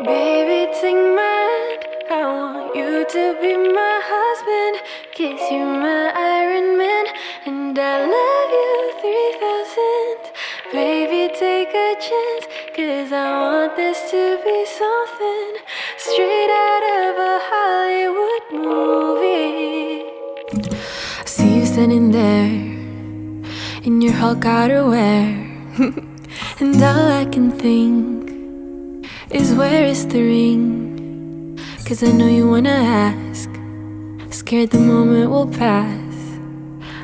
Baby, take my hand. I want you to be my husband. Kiss you, my Iron Man. And I love you 3000. Baby, take a chance. Cause I want this to be something straight out of a Hollywood movie. See you standing there in your Hulk outerwear. And all I can think is where is the ring? Cause I know you wanna ask. Scared the moment will pass.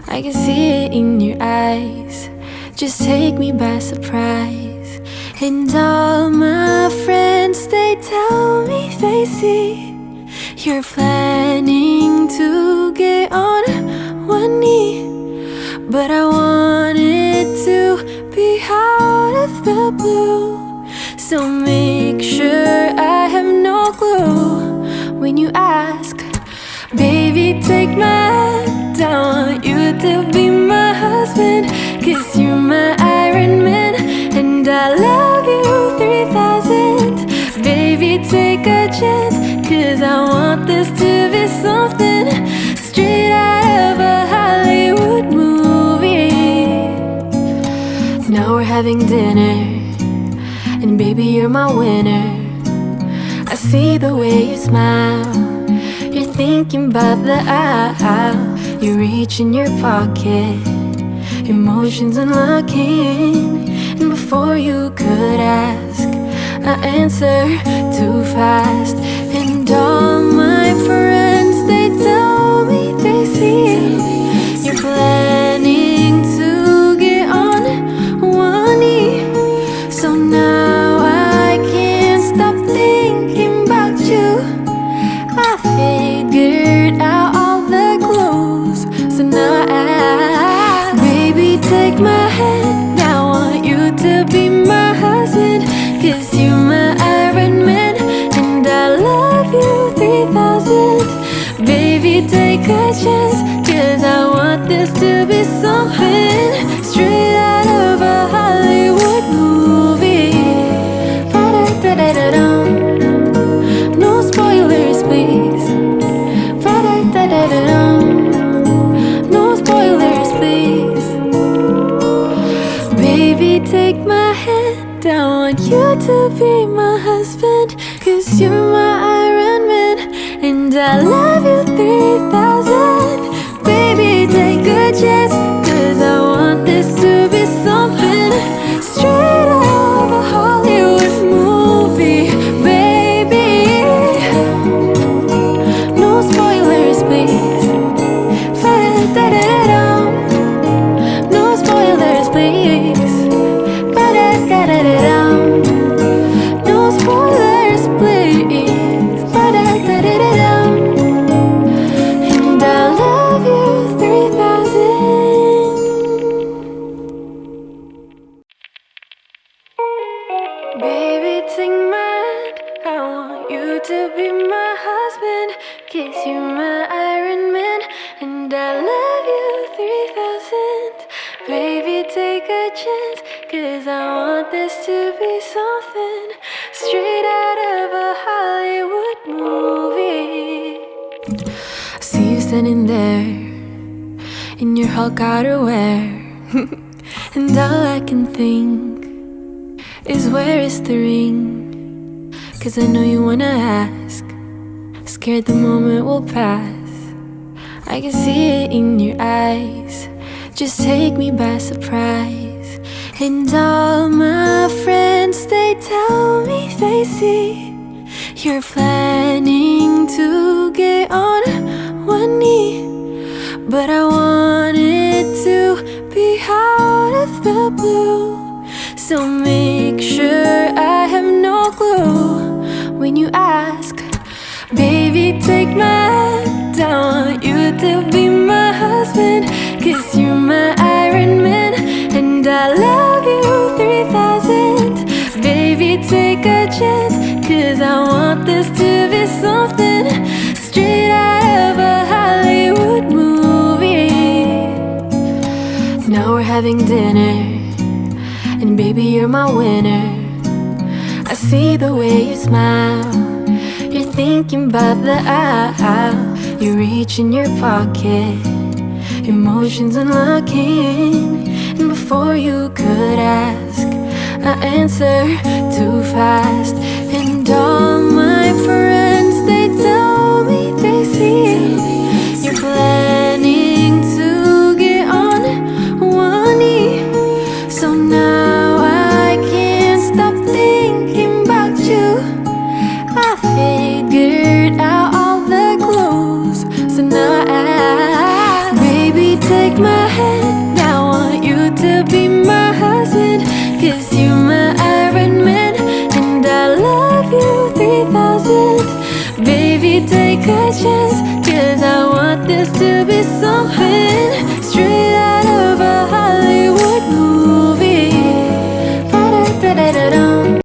I can see it in your eyes. Just take me by surprise. And all my friends, they tell me they see you're planning to get on one knee. But I want it to be out of the blue. So make sure I have no clue when you ask. Baby, take my hand. I want you to be my husband. Cause you're my Iron Man. And I love you 3000. Baby, take a chance. Cause I want this to be something straight out of a Hollywood movie. Now we're having dinner. And baby, you're my winner. I see the way you smile. You're thinking about the aisle. You reach in your pocket, emotions unlocking. And before you could ask, I answer too fast. And all my friends, they tell me they see you're planning to get on one knee. So now I can't stop thinking about you. I figured out all the clues. So now I ask, baby, take my hand. I want you to be my husband. Cause you're my Iron Man. And I love you 3000. Baby, take a chance. Cause I want this to be something straight out of a Hollywood movie. No spoilers, please. No spoilers, please. Baby, take my hand. I want you to be my husband. Cause you're my Iron Man. And I love you 3000. Baby, take a chance. Cause I want this to be something straight out of a Hollywood movie. Baby, no spoilers, please. No spoilers, please. No spoilers, please. And I love you 3000. Baby, take my hand. I want you to be my husband. Kiss you, my Iron Man. And I love you 3000. Baby, take a chance. Cause I want this to be something straight out of a Hollywood movie. See you standing there in your Hulk outerwear. And all I can think is where is the ring? Cause I know you wanna ask. Scared the moment will pass. I can see it in your eyes. Just take me by surprise. And all my friends, they tell me they see you're planning to get on one knee. But I want it to be out of the blue. So make sure I have no clue when you ask. Baby, take my hand. I want you to be my husband. Cause you're my Iron Man. And I love you 3000. Baby, take a chance. Cause I want this to be something straight out of a Hollywood movie. Now we're having dinner. And baby, you're my winner. I see the way you smile. You're thinking about the aisle. You reach in your pocket, emotions unlocking. And before you could ask, I answer too fast. And all my friends, they tell